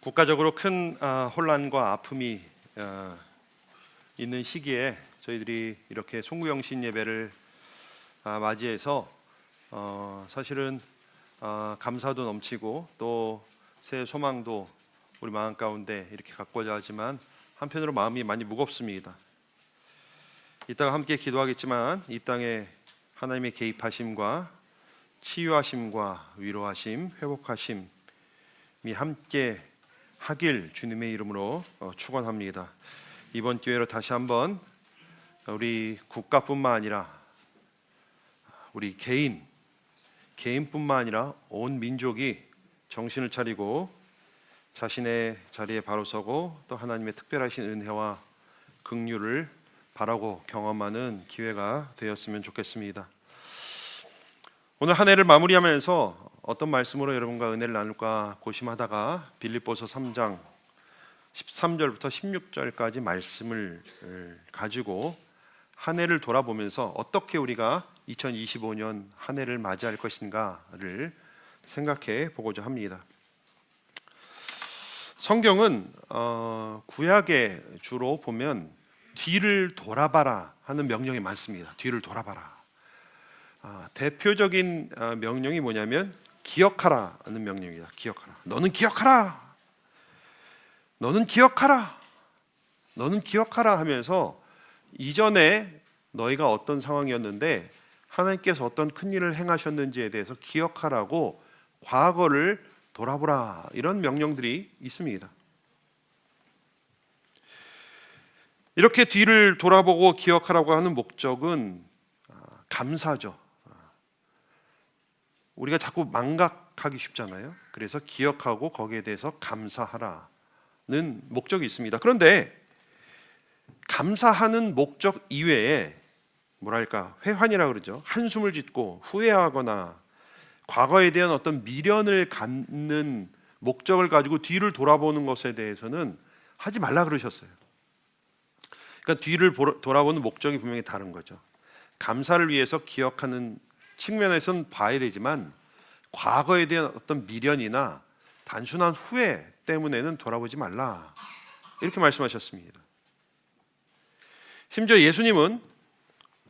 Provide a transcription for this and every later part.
국가적으로 큰 혼란과 아픔이 있는 시기에 저희들이 이렇게 송구영신 예배를 맞이해서 사실은 감사도 넘치고 또 새 소망도 우리 마음 가운데 이렇게 갖고자 하지만 한편으로 마음이 많이 무겁습니다. 이따가 함께 기도하겠지만 이 땅에 하나님의 개입하심과 치유하심과 위로하심, 회복하심이 함께 하길 주님의 이름으로 축원합니다. 이번 기회로 다시 한번 우리 국가뿐만 아니라 우리 개인뿐만 아니라 온 민족이 정신을 차리고 자신의 자리에 바로 서고 또 하나님의 특별하신 은혜와 긍휼을 바라고 경험하는 기회가 되었으면 좋겠습니다. 오늘 한 해를 마무리하면서 어떤 말씀으로 여러분과 은혜를 나눌까 고심하다가 빌립보서 3장 13절부터 16절까지 말씀을 가지고 한 해를 돌아보면서 어떻게 우리가 2025년 한 해를 맞이할 것인가를 생각해 보고자 합니다. 성경은 구약에 주로 보면 뒤를 돌아봐라 하는 명령이 많습니다. 뒤를 돌아봐라. 대표적인 명령이 뭐냐면 기억하라 하는 명령이다. 기억하라. 너는 기억하라. 너는 기억하라. 너는 기억하라 하면서 이전에 너희가 어떤 상황이었는데 하나님께서 어떤 큰 일을 행하셨는지에 대해서 기억하라고 과거를 돌아보라 이런 명령들이 있습니다. 이렇게 뒤를 돌아보고 기억하라고 하는 목적은 감사죠. 우리가 자꾸 망각하기 쉽잖아요. 그래서 기억하고 거기에 대해서 감사하라는 목적이 있습니다. 그런데 감사하는 목적 이외에 뭐랄까 회환이라고 그러죠. 한숨을 짓고 후회하거나 과거에 대한 어떤 미련을 갖는 목적을 가지고 뒤를 돌아보는 것에 대해서는 하지 말라 그러셨어요. 그러니까 뒤를 돌아보는 목적이 분명히 다른 거죠. 감사를 위해서 기억하는 측면에서는 봐야 되지만 과거에 대한 어떤 미련이나 단순한 후회 때문에는 돌아보지 말라 이렇게 말씀하셨습니다. 심지어 예수님은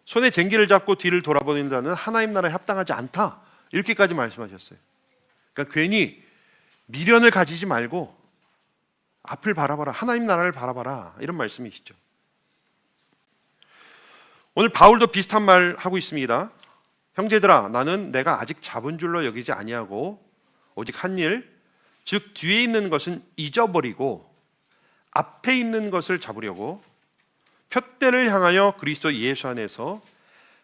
손에 쟁기를 잡고 뒤를 돌아보는 자는 하나님 나라에 합당하지 않다 이렇게까지 말씀하셨어요. 그러니까 괜히 미련을 가지지 말고 앞을 바라봐라, 하나님 나라를 바라봐라 이런 말씀이시죠. 오늘 바울도 비슷한 말 하고 있습니다. 형제들아, 나는 내가 아직 잡은 줄로 여기지 아니하고 오직 한 일, 즉 뒤에 있는 것은 잊어버리고 앞에 있는 것을 잡으려고 푯대를 향하여 그리스도 예수 안에서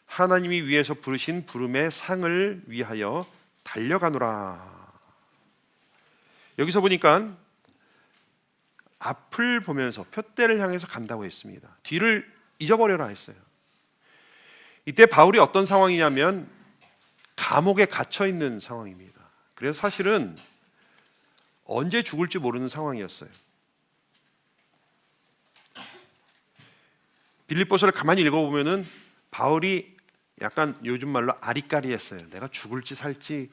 하나님이 위에서 부르신 부름의 상을 위하여 달려가노라. 여기서 보니까 앞을 보면서 푯대를 향해서 간다고 했습니다. 뒤를 잊어버려라 했어요. 이때 바울이 어떤 상황이냐면 감옥에 갇혀 있는 상황입니다. 그래서 사실은 언제 죽을지 모르는 상황이었어요. 빌립보서를 가만히 읽어보면은 바울이 약간 요즘 말로 아리까리했어요. 내가 죽을지 살지.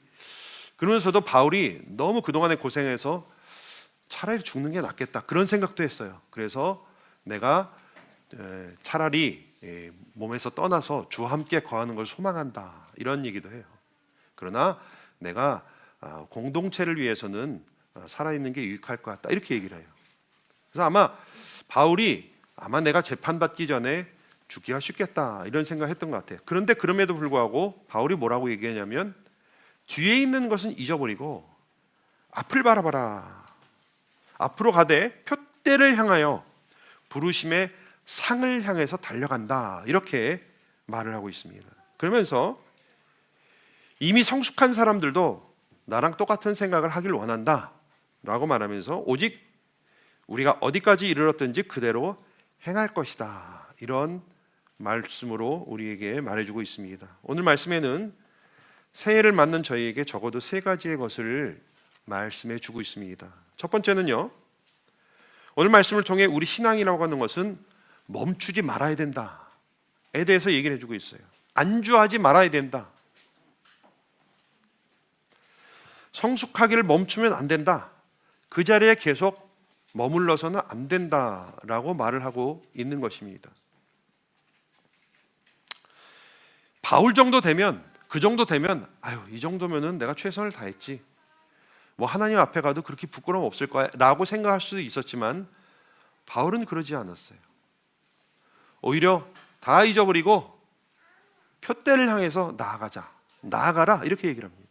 그러면서도 바울이 너무 그동안에 고생해서 차라리 죽는 게 낫겠다 그런 생각도 했어요. 그래서 내가 차라리 몸에서 떠나서 주와 함께 거하는 걸 소망한다 이런 얘기도 해요. 그러나 내가 공동체를 위해서는 살아있는 게 유익할 것 같다 이렇게 얘기를 해요. 그래서 아마 바울이 내가 재판받기 전에 죽기가 쉽겠다 이런 생각했던 것 같아요. 그런데 그럼에도 불구하고 바울이 뭐라고 얘기하냐면 뒤에 있는 것은 잊어버리고 앞을 바라봐라. 앞으로 가되 푯대를 향하여 부르심의 상을 향해서 달려간다 이렇게 말을 하고 있습니다. 그러면서 이미 성숙한 사람들도 나랑 똑같은 생각을 하길 원한다 라고 말하면서 오직 우리가 어디까지 이르렀든지 그대로 행할 것이다 이런 말씀으로 우리에게 말해주고 있습니다. 오늘 말씀에는 새해를 맞는 저희에게 적어도 세 가지의 것을 말씀해 주고 있습니다. 첫 번째는요, 오늘 말씀을 통해 우리 신앙이라고 하는 것은 멈추지 말아야 된다에 대해서 얘기를 해주고 있어요. 안주하지 말아야 된다. 성숙하기를 멈추면 안 된다. 그 자리에 계속 머물러서는 안 된다라고 말을 하고 있는 것입니다. 바울 정도 되면, 그 정도 되면 아유, 이 정도면은 내가 최선을 다했지, 뭐 하나님 앞에 가도 그렇게 부끄러움 없을 거야 라고 생각할 수도 있었지만, 바울은 그러지 않았어요. 오히려 다 잊어버리고 표대를 향해서 나아가자, 나아가라, 이렇게 얘기를 합니다.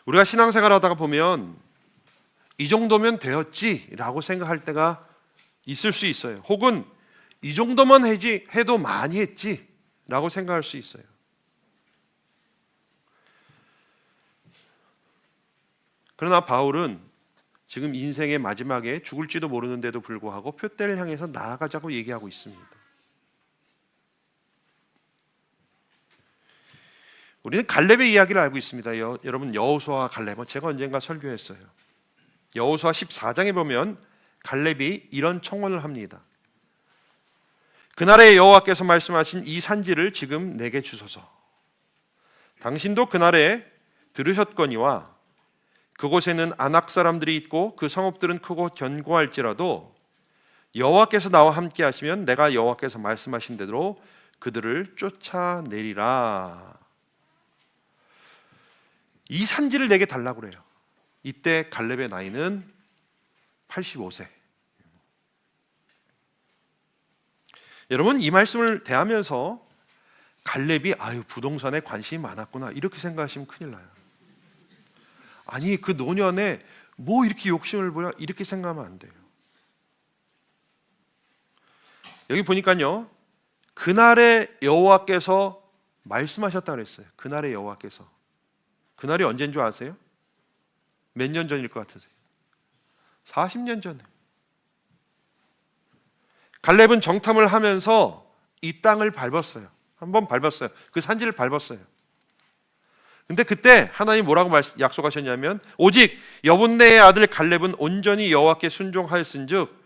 우리가 신앙생활 하다가 보면 이 정도면 되었지라고 생각할 때가 있을 수 있어요. 혹은 이 정도만 해도 많이 했지라고 생각할 수 있어요. 그러나 바울은 지금 인생의 마지막에 죽을지도 모르는데도 불구하고 표대를 향해서 나아가자고 얘기하고 있습니다. 우리는 갈렙의 이야기를 알고 있습니다. 여러분, 여호수아와 갈렙은 제가 언젠가 설교했어요. 여호수아 14장에 보면 갈렙이 이런 청혼을 합니다. 그날에 여호와께서 말씀하신 이 산지를 지금 내게 주소서. 당신도 그날에 들으셨거니와 그곳에는 아낙 사람들이 있고 그 성읍들은 크고 견고할지라도 여호와께서 나와 함께 하시면 내가 여호와께서 말씀하신 대로 그들을 쫓아내리라. 이 산지를 내게 달라고 그래요. 이때 갈렙의 나이는 85세. 여러분, 이 말씀을 대하면서 갈렙이 아유, 부동산에 관심이 많았구나 이렇게 생각하시면 큰일 나요. 아니, 그 노년에 뭐 이렇게 욕심을 부려, 이렇게 생각하면 안 돼요. 여기 보니까요, 그날에 여호와께서 말씀하셨다 그랬어요. 그날에 여호와께서. 그날이 언제인 줄 아세요? 몇 년 전일 것 같으세요? 40년 전에. 갈렙은 정탐을 하면서 이 땅을 밟았어요. 한번 밟았어요. 그 산지를 밟았어요. 근데 그때 하나님 뭐라고 약속하셨냐면, 오직 여분네의 아들 갈렙은 온전히 여호와께 순종하였은즉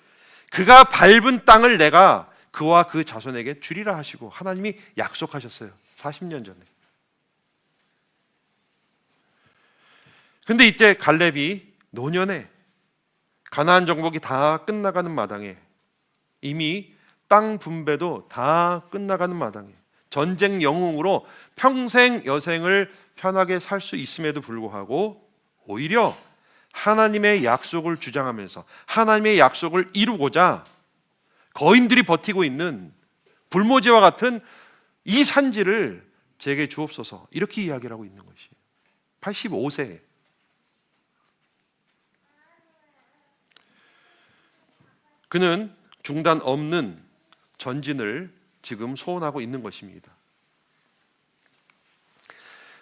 그가 밟은 땅을 내가 그와 그 자손에게 주리라 하시고 하나님이 약속하셨어요. 40년 전에. 근데 이제 갈렙이 노년에 가나안 정복이 다 끝나가는 마당에, 이미 땅 분배도 다 끝나가는 마당에, 전쟁 영웅으로 평생 여생을 편하게 살 수 있음에도 불구하고 오히려 하나님의 약속을 주장하면서 하나님의 약속을 이루고자 거인들이 버티고 있는 불모지와 같은 이 산지를 제게 주옵소서, 이렇게 이야기를 하고 있는 것이에요. 85세. 그는 중단 없는 전진을 지금 소원하고 있는 것입니다.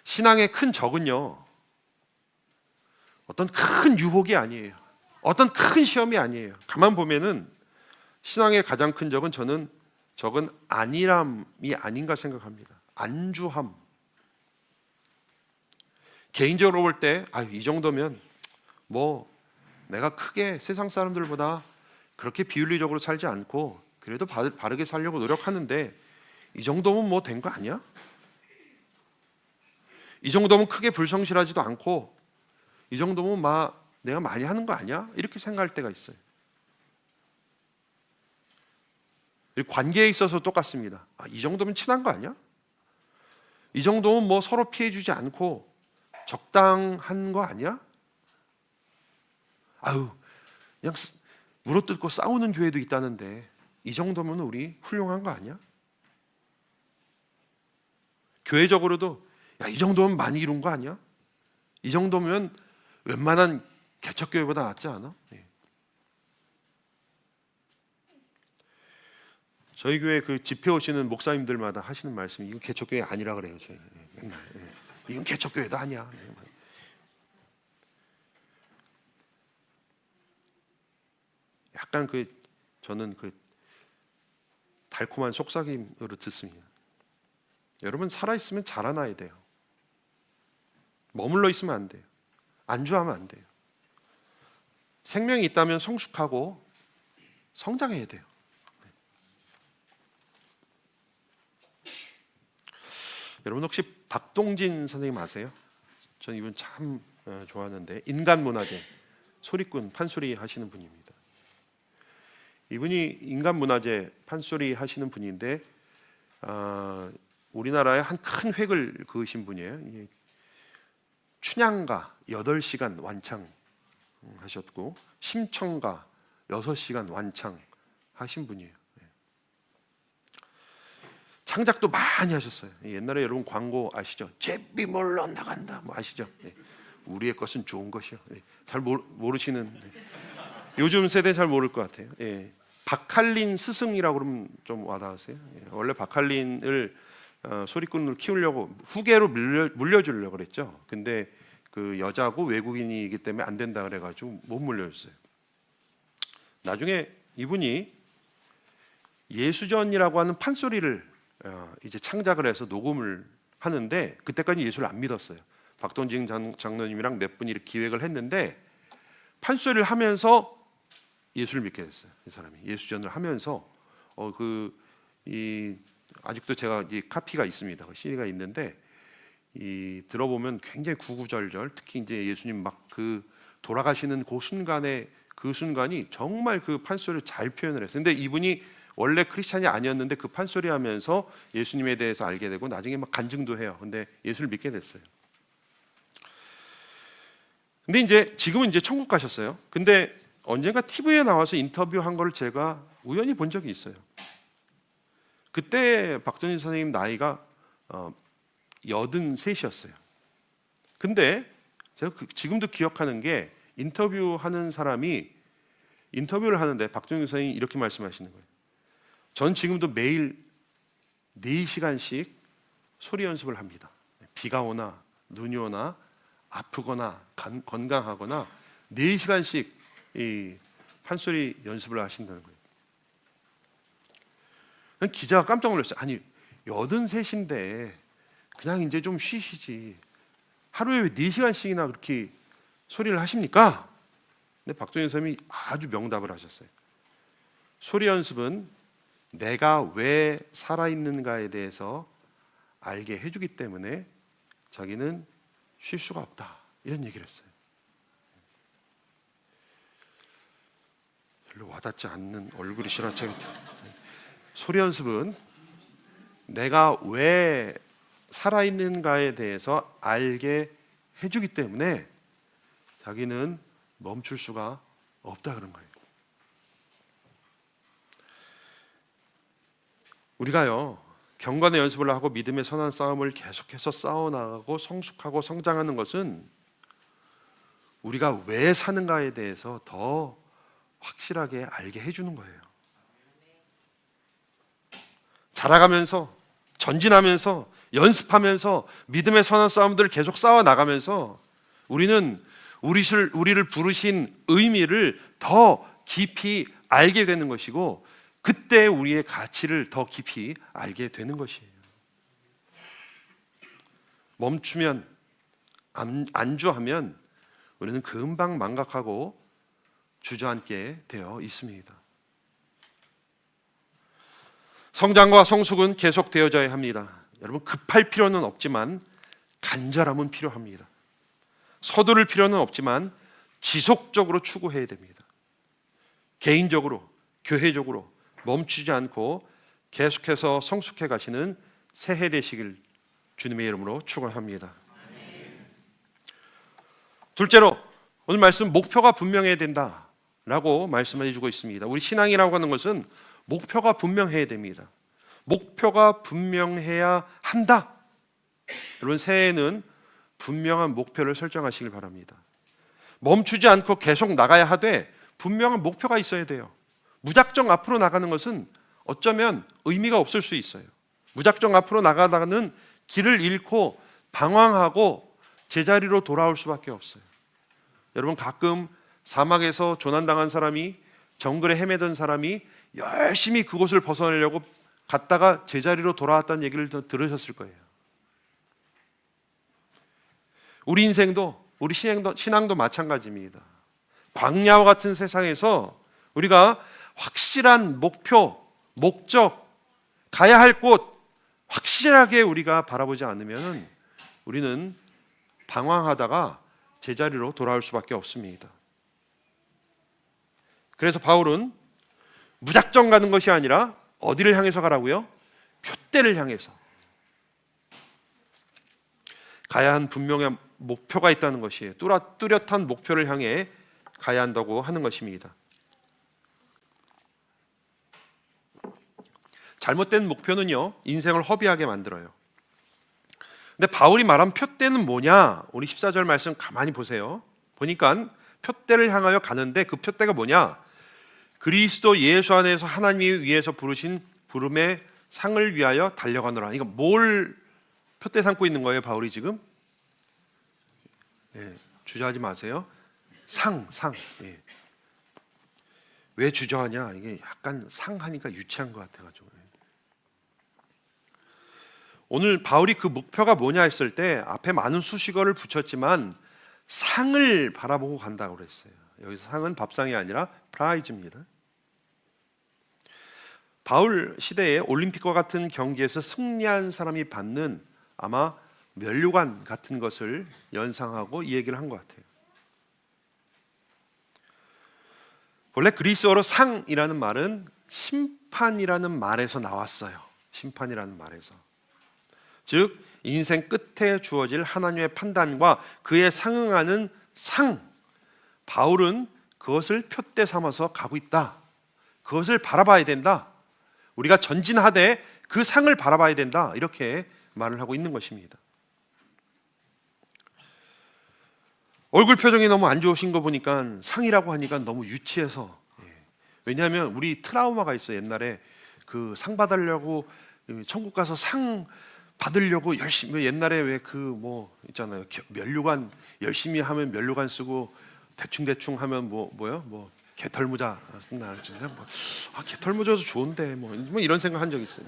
신앙의 큰 적은요, 어떤 큰 유혹이 아니에요. 어떤 큰 시험이 아니에요. 가만 보면은 신앙의 가장 큰 적은 적은 안일함이 아닌가 생각합니다. 안주함. 개인적으로 볼 때, 이 정도면 뭐 내가 크게 세상 사람들보다 그렇게 비윤리적으로 살지 않고 그래도 바르게 살려고 노력하는데 이 정도면 뭐 된 거 아니야? 이 정도면 크게 불성실하지도 않고 이 정도면 내가 많이 하는 거 아니야? 이렇게 생각할 때가 있어요. 관계에 있어서 똑같습니다. 이 정도면 친한 거 아니야? 이 정도면 뭐 서로 피해주지 않고 적당한 거 아니야? 그냥 물어뜯고 싸우는 교회도 있다는데 이 정도면 우리 훌륭한 거 아니야? 교회적으로도 이 정도면 많이 이룬 거 아니야? 이 정도면 웬만한 개척교회보다 낫지 않아? 저희 교회 그 집회 오시는 목사님들마다 하시는 말씀이 이건 개척교회 아니라 그래요. 저희 맨날 이건 개척교회도 아니야. 약간 저는 달콤한 속삭임으로 듣습니다. 여러분, 살아있으면 자라나야 돼요. 머물러 있으면 안 돼요. 안주하면 안 돼요. 생명이 있다면 성숙하고 성장해야 돼요. 여러분, 혹시 박동진 선생님 아세요? 저는 이분 참 좋아하는데 인간문화재 소리꾼 판소리 하시는 분입니다. 이분이 인간문화재 판소리 하시는 분인데 우리나라에 한 큰 획을 그으신 분이에요. 춘향가 8시간 완창 하셨고 심청가 6시간 완창 하신 분이에요. 창작도 많이 하셨어요. 옛날에 여러분 광고 아시죠? 제비 몰러 나간다 뭐 아시죠? 우리의 것은 좋은 것이요. 잘 모르시는 요즘 세대 잘 모를 것 같아요. 박할린 스승이라고 그러면 좀 와닿으세요? 원래 박할린을 소리꾼을 키우려고 후계로 물려주려고 그랬죠. 근데 그 여자고 외국인이기 때문에 안 된다 그래가지고 못 물려줬어요. 나중에 이분이 예수전이라고 하는 판소리를 이제 창작을 해서 녹음을 하는데 그때까지 예수를 안 믿었어요. 박동진 장로님이랑 몇 분이 기획을 했는데 판소리를 하면서 예수를 믿게 됐어요. 이 사람이 예수전을 하면서 아직도 제가 이 카피가 있습니다. CD가 있는데 들어보면 굉장히 구구절절 특히 이제 예수님 막 그 돌아가시는 그 순간이 정말 그 판소리를 잘 표현을 했어요. 근데 이분이 원래 크리스찬이 아니었는데 그 판소리 하면서 예수님에 대해서 알게 되고 나중에 막 간증도 해요. 근데 예수를 믿게 됐어요. 근데 이제 지금은 이제 천국 가셨어요. 근데 언젠가 TV에 나와서 인터뷰한 걸 제가 우연히 본 적이 있어요. 그때 박정희 선생님 나이가 83이었어요. 근데 제가 지금도 기억하는 게 인터뷰하는 사람이 인터뷰를 하는데 박정희 선생님이 이렇게 말씀하시는 거예요. 전 지금도 매일 4시간씩 소리 연습을 합니다. 비가 오나 눈이 오나 아프거나 건강하거나 4시간씩 이 판소리 연습을 하신다는 거예요. 기자가 깜짝 놀랐어요. 아니 83인데 그냥 이제 좀 쉬시지 하루에 왜 4시간씩이나 그렇게 소리를 하십니까? 근데 박정희 선생님이 아주 명답을 하셨어요. 소리 연습은 내가 왜 살아있는가에 대해서 알게 해주기 때문에 자기는 쉴 수가 없다 이런 얘기를 했어요. 별로 와닿지 않는 얼굴이시라 제가 소리 연습은 내가 왜 살아있는가에 대해서 알게 해주기 때문에 자기는 멈출 수가 없다 그런 거예요. 우리가요 경건의 연습을 하고 믿음의 선한 싸움을 계속해서 싸워나가고 성숙하고 성장하는 것은 우리가 왜 사는가에 대해서 더 확실하게 알게 해주는 거예요. 자라가면서 전진하면서 연습하면서 믿음의 선한 싸움들을 계속 싸워나가면서 우리는 우리를 부르신 의미를 더 깊이 알게 되는 것이고 그때 우리의 가치를 더 깊이 알게 되는 것이에요. 멈추면 안주하면 우리는 금방 망각하고 주저앉게 되어 있습니다. 성장과 성숙은 계속되어져야 합니다. 여러분 급할 필요는 없지만 간절함은 필요합니다. 서두를 필요는 없지만 지속적으로 추구해야 됩니다. 개인적으로, 교회적으로 멈추지 않고 계속해서 성숙해 가시는 새해 되시길 주님의 이름으로 축원합니다. 둘째로 오늘 말씀 목표가 분명해야 된다라고 말씀해 주고 있습니다. 우리 신앙이라고 하는 것은 목표가 분명해야 됩니다. 목표가 분명해야 한다. 여러분 새해에는 분명한 목표를 설정하시길 바랍니다. 멈추지 않고 계속 나가야 하되 분명한 목표가 있어야 돼요. 무작정 앞으로 나가는 것은 어쩌면 의미가 없을 수 있어요. 무작정 앞으로 나가다가는 길을 잃고 방황하고 제자리로 돌아올 수밖에 없어요. 여러분 가끔 사막에서 조난당한 사람이 정글에 헤매던 사람이 열심히 그곳을 벗어나려고 갔다가 제자리로 돌아왔다는 얘기를 들으셨을 거예요. 우리 인생도 우리 신앙도 마찬가지입니다. 광야와 같은 세상에서 우리가 확실한 목표, 목적, 가야 할 곳 확실하게 우리가 바라보지 않으면 우리는 방황하다가 제자리로 돌아올 수밖에 없습니다. 그래서 바울은 무작정 가는 것이 아니라 어디를 향해서 가라고요? 표대를 향해서. 가야 한 분명한 목표가 있다는 것이에요. 뚜렷한 목표를 향해 가야 한다고 하는 것입니다. 잘못된 목표는요, 인생을 허비하게 만들어요. 근데 바울이 말한 표대는 뭐냐? 우리 14절 말씀 가만히 보세요. 보니까 표대를 향하여 가는데 그 표대가 뭐냐? 그리스도 예수 안에서 하나님이 위에서 부르신 부름의 상을 위하여 달려가노라. 이거 뭘 표대 삼고 있는 거예요, 바울이 지금? 주저하지 마세요. 상. 왜 주저하냐? 이게 약간 상하니까 유치한 것 같아가지고. 오늘 바울이 그 목표가 뭐냐 했을 때 앞에 많은 수식어를 붙였지만 상을 바라보고 간다고 그랬어요. 여기서 상은 밥상이 아니라 프라이즈입니다. 바울 시대에 올림픽과 같은 경기에서 승리한 사람이 받는 아마 면류관 같은 것을 연상하고 이 얘기를 한 것 같아요. 원래 그리스어로 상이라는 말은 심판이라는 말에서 나왔어요. 심판이라는 말에서. 즉 인생 끝에 주어질 하나님의 판단과 그에 상응하는 상, 바울은 그것을 표대 삼아서 가고 있다. 그것을 바라봐야 된다. 우리가 전진하되 그 상을 바라봐야 된다. 이렇게 말을 하고 있는 것입니다. 얼굴 표정이 너무 안 좋으신 거 보니까 상이라고 하니까 너무 유치해서. 왜냐하면 우리 트라우마가 있어요. 옛날에 그 상 받으려고 천국 가서 상 받으려고 열심히, 옛날에 왜 그 뭐 있잖아요. 면류관 열심히 하면 면류관 쓰고 대충 하면 뭐요? 개털모자 쓴다. 개털모자도 좋은데 뭐 이런 생각 한 적 있어요.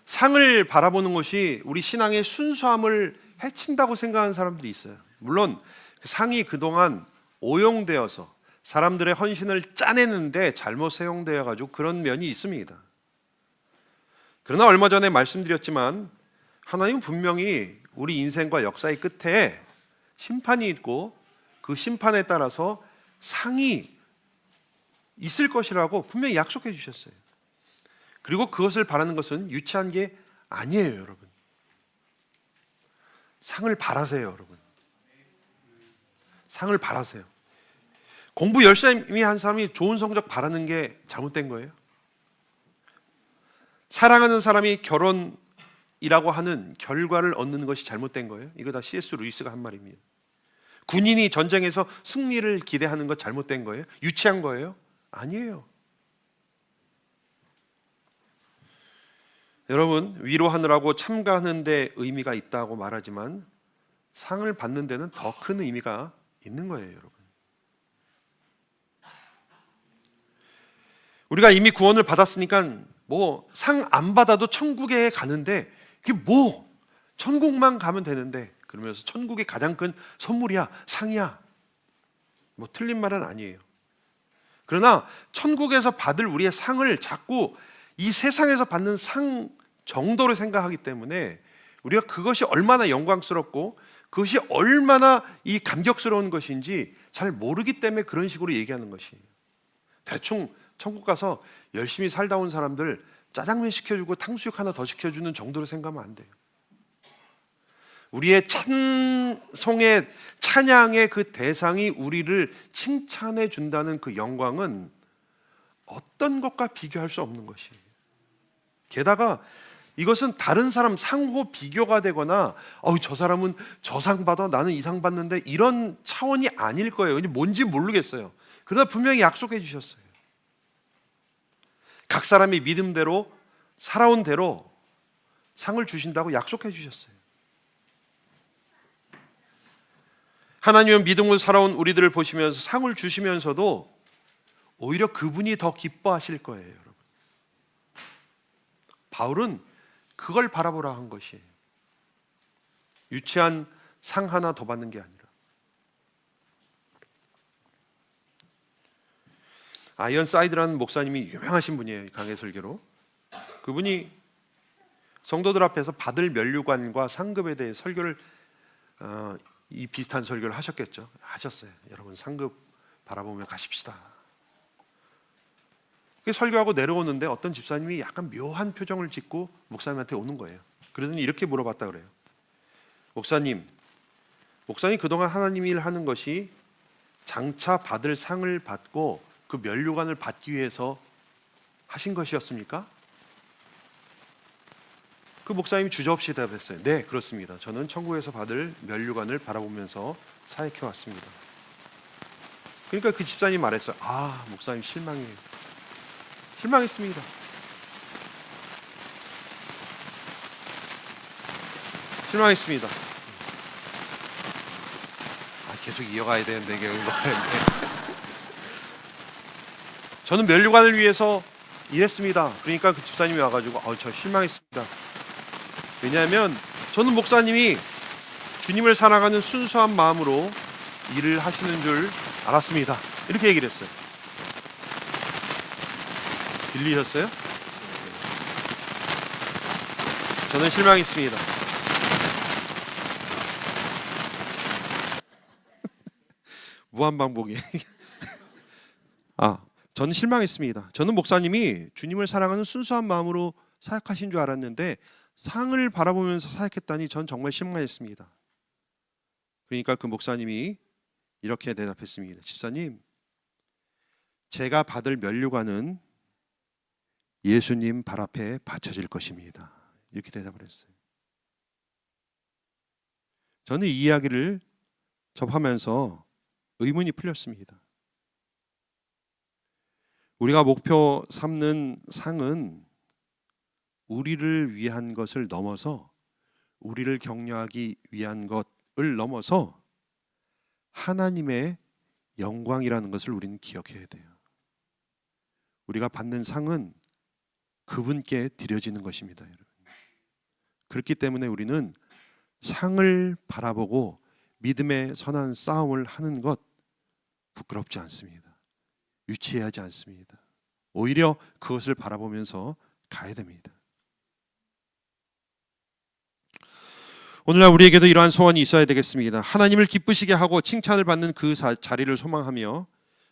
상을 바라보는 것이 우리 신앙의 순수함을 해친다고 생각하는 사람들이 있어요. 물론 상이 그동안 오용되어서 사람들의 헌신을 짜내는데 잘못 사용되어 가지고 그런 면이 있습니다. 그러나 얼마 전에 말씀드렸지만 하나님은 분명히 우리 인생과 역사의 끝에 심판이 있고 그 심판에 따라서 상이 있을 것이라고 분명히 약속해 주셨어요. 그리고 그것을 바라는 것은 유치한 게 아니에요, 여러분. 상을 바라세요, 여러분. 상을 바라세요. 공부 열심히 한 사람이 좋은 성적 바라는 게 잘못된 거예요? 사랑하는 사람이 결혼이라고 하는 결과를 얻는 것이 잘못된 거예요? 이거 다 C.S. 루이스가 한 말입니다. 군인이 전쟁에서 승리를 기대하는 것 잘못된 거예요? 유치한 거예요? 아니에요. 여러분, 위로하느라고 참가하는 데 의미가 있다고 말하지만 상을 받는 데는 더 큰 의미가 있는 거예요, 여러분. 우리가 이미 구원을 받았으니까 상 안 받아도 천국에 가는데 그게 천국만 가면 되는데 그러면서 천국의 가장 큰 선물이야, 상이야. 틀린 말은 아니에요. 그러나 천국에서 받을 우리의 상을 자꾸 이 세상에서 받는 상 정도로 생각하기 때문에 우리가 그것이 얼마나 영광스럽고 그것이 얼마나 이 감격스러운 것인지 잘 모르기 때문에 그런 식으로 얘기하는 것이에요. 대충 천국 가서 열심히 살다 온 사람들 짜장면 시켜주고 탕수육 하나 더 시켜주는 정도로 생각하면 안 돼요. 우리의 찬송의 찬양의 그 대상이 우리를 칭찬해 준다는 그 영광은 어떤 것과 비교할 수 없는 것이에요. 게다가 이것은 다른 사람 상호 비교가 되거나 저 사람은 저 상 받아 나는 이 상 받는데 이런 차원이 아닐 거예요. 뭔지 모르겠어요. 그러나 분명히 약속해 주셨어요. 각 사람이 믿음대로 살아온 대로 상을 주신다고 약속해 주셨어요. 하나님은 믿음으로 살아온 우리들을 보시면서 상을 주시면서도 오히려 그분이 더 기뻐하실 거예요, 여러분. 바울은 그걸 바라보라 한 것이에요. 유치한 상 하나 더 받는 게 아니라. 아이언 사이드라는 목사님이 유명하신 분이에요, 강해 설교로. 그분이 성도들 앞에서 받을 면류관과 상급에 대해 설교를 이 비슷한 설교를 하셨겠죠. 하셨어요. 여러분 상급 바라보며 가십시다. 설교하고 내려오는데 어떤 집사님이 약간 묘한 표정을 짓고 목사님한테 오는 거예요. 그러더니 이렇게 물어봤다 그래요. 목사님 그동안 하나님 일 하는 것이 장차 받을 상을 받고 그 면류관을 받기 위해서 하신 것이었습니까? 그 목사님이 주저없이 대답했어요. 네, 그렇습니다. 저는 천국에서 받을 면류관을 바라보면서 사역해 왔습니다. 그러니까 그 집사님이 말했어요. 아, 목사님 실망했습니다. 실망했습니다. 계속 이어가야 되는데 이게 저는 면류관을 위해서 일했습니다. 그러니까 그 집사님이 와가지고 저 실망했습니다. 왜냐하면 저는 목사님이 주님을 사랑하는 순수한 마음으로 일을 하시는 줄 알았습니다. 이렇게 얘기를 했어요. 들리셨어요? 저는 실망했습니다. 무한반복이. 저는 실망했습니다. 저는 목사님이 주님을 사랑하는 순수한 마음으로 사역하신 줄 알았는데 상을 바라보면서 사역했다니 전 정말 실망했습니다. 그러니까 그 목사님이 이렇게 대답했습니다. 집사님, 제가 받을 면류관은 예수님 발 앞에 바쳐질 것입니다. 이렇게 대답을 했어요. 저는 이 이야기를 접하면서 의문이 풀렸습니다. 우리가 목표 삼는 상은 우리를 위한 것을 넘어서 우리를 격려하기 위한 것을 넘어서 하나님의 영광이라는 것을 우리는 기억해야 돼요. 우리가 받는 상은 그분께 드려지는 것입니다, 여러분. 그렇기 때문에 우리는 상을 바라보고 믿음의 선한 싸움을 하는 것 부끄럽지 않습니다. 유치하지 않습니다. 오히려 그것을 바라보면서 가야 됩니다. 오늘날 우리에게도 이러한 소원이 있어야 되겠습니다. 하나님을 기쁘시게 하고 칭찬을 받는 그 자리를 소망하며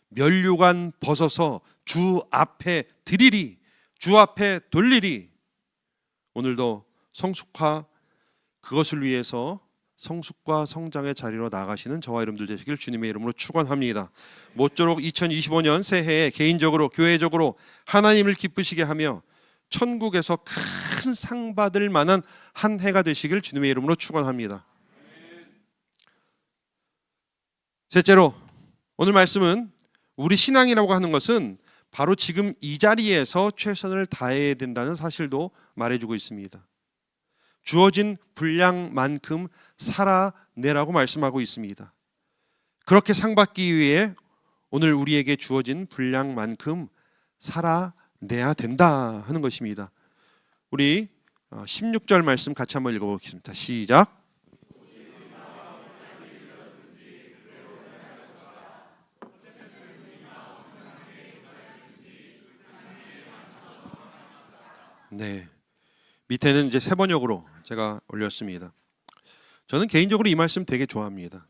면류관 벗어서 주 앞에 드리리, 주 앞에 돌리리. 오늘도 성숙화, 그것을 위해서 성숙과 성장의 자리로 나가시는 저와 여러분들 되시길 주님의 이름으로 축원합니다. 모쪼록 2025년 새해에 개인적으로 교회적으로 하나님을 기쁘시게 하며 천국에서 큰 상 받을 만한 한 해가 되시길 주님의 이름으로 축원합니다. 셋째로 오늘 말씀은 우리 신앙이라고 하는 것은 바로 지금 이 자리에서 최선을 다해야 된다는 사실도 말해주고 있습니다. 주어진 분량만큼 살아내라고 말씀하고 있습니다. 그렇게 상 받기 위해 오늘 우리에게 주어진 분량만큼 살아내야 된다 하는 것입니다. 우리 16절 말씀 같이 한번 읽어보겠습니다. 시작. 네, 밑에는 이제 세 번역으로 제가 올렸습니다. 저는 개인적으로 이 말씀 되게 좋아합니다.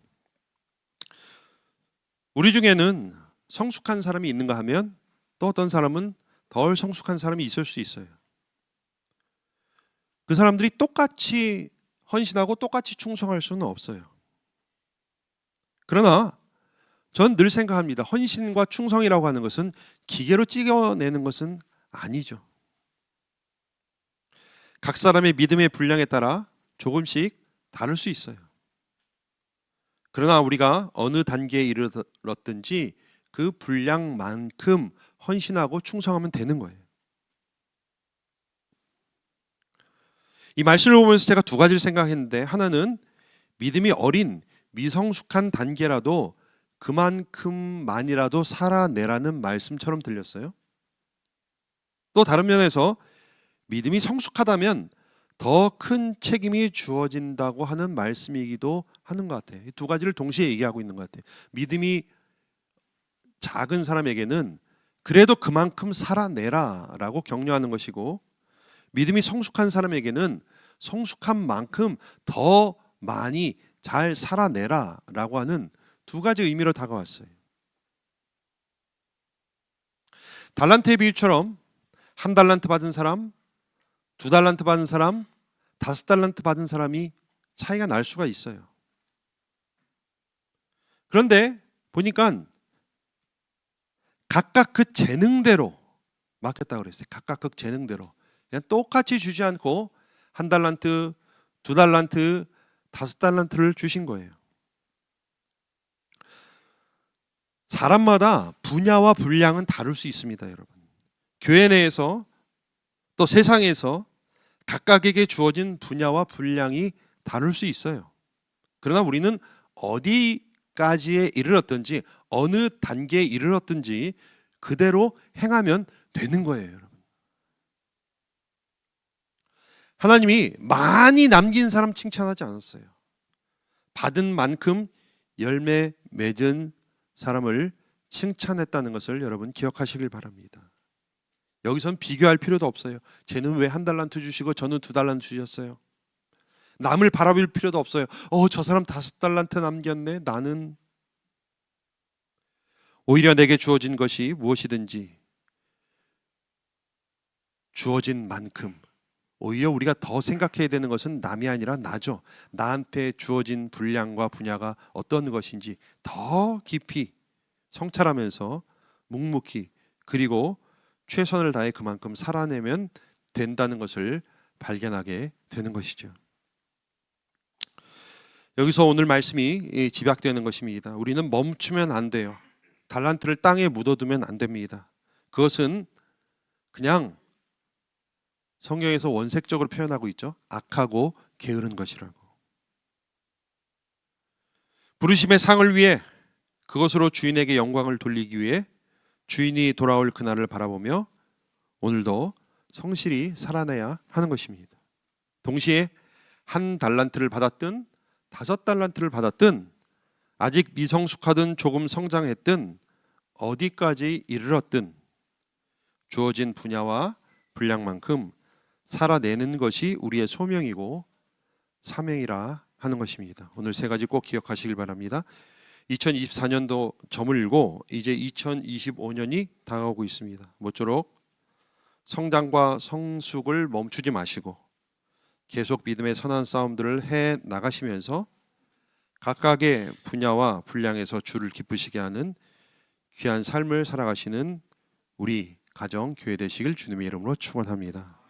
우리 중에는 성숙한 사람이 있는가 하면 또 어떤 사람은 덜 성숙한 사람이 있을 수 있어요. 그 사람들이 똑같이 헌신하고 똑같이 충성할 수는 없어요. 그러나 전 늘 생각합니다. 헌신과 충성이라고 하는 것은 기계로 찍어내는 것은 아니죠. 각 사람의 믿음의 분량에 따라 조금씩 다를 수 있어요. 그러나 우리가 어느 단계에 이르렀든지 그 분량만큼 헌신하고 충성하면 되는 거예요. 이 말씀을 보면서 제가 두 가지를 생각했는데, 하나는 믿음이 어린 미성숙한 단계라도 그만큼만이라도 살아내라는 말씀처럼 들렸어요. 또 다른 면에서 믿음이 성숙하다면 더 큰 책임이 주어진다고 하는 말씀이기도 하는 것 같아요. 이 두 가지를 동시에 얘기하고 있는 것 같아요. 믿음이 작은 사람에게는 그래도 그만큼 살아내라라고 격려하는 것이고, 믿음이 성숙한 사람에게는 성숙한 만큼 더 많이 잘 살아내라라고 하는 두 가지 의미로 다가왔어요. 달란트의 비유처럼 한 달란트 받은 사람, 두 달란트 받은 사람, 다섯 달란트 받은 사람이 차이가 날 수가 있어요. 그런데 보니까 각각 그 재능대로 맡겼다고 그랬어요. 각각 그 재능대로 그냥 똑같이 주지 않고 한 달란트, 두 달란트, 다섯 달란트를 주신 거예요. 사람마다 분야와 분량은 다를 수 있습니다, 여러분. 교회 내에서 또 세상에서 각각에게 주어진 분야와 분량이 다를 수 있어요. 그러나 우리는 어디까지에 이르렀든지 어느 단계에 이르렀든지 그대로 행하면 되는 거예요, 여러분. 하나님이 많이 남긴 사람 칭찬하지 않았어요. 받은 만큼 열매 맺은 사람을 칭찬했다는 것을 여러분 기억하시길 바랍니다. 여기선 비교할 필요도 없어요. 쟤는 왜 한 달란트 주시고 저는 두 달란트 주셨어요. 남을 바라볼 필요도 없어요. 저 사람 다섯 달란트 남겼네. 나는 오히려 내게 주어진 것이 무엇이든지 주어진 만큼 오히려 우리가 더 생각해야 되는 것은 남이 아니라 나죠. 나한테 주어진 분량과 분야가 어떤 것인지 더 깊이 성찰하면서 묵묵히 그리고 최선을 다해 그만큼 살아내면 된다는 것을 발견하게 되는 것이죠. 여기서 오늘 말씀이 집약되는 것입니다. 우리는 멈추면 안 돼요. 달란트를 땅에 묻어두면 안 됩니다. 그것은 그냥 성경에서 원색적으로 표현하고 있죠. 악하고 게으른 것이라고. 부르심의 상을 위해 그것으로 주인에게 영광을 돌리기 위해 주인이 돌아올 그날을 바라보며 오늘도 성실히 살아내야 하는 것입니다. 동시에 한 달란트를 받았든 다섯 달란트를 받았든 아직 미성숙하든 조금 성장했든 어디까지 이르렀든 주어진 분야와 분량만큼 살아내는 것이 우리의 소명이고 사명이라 하는 것입니다. 오늘 세 가지 꼭 기억하시길 바랍니다. 2024년도 저물고 이제 2025년이 다가오고 있습니다. 모쪼록 성장과 성숙을 멈추지 마시고 계속 믿음의 선한 싸움들을 해 나가시면서 각각의 분야와 분량에서 주를 기쁘시게 하는 귀한 삶을 살아가시는 우리 가정 교회 되시길 주님의 이름으로 축원합니다.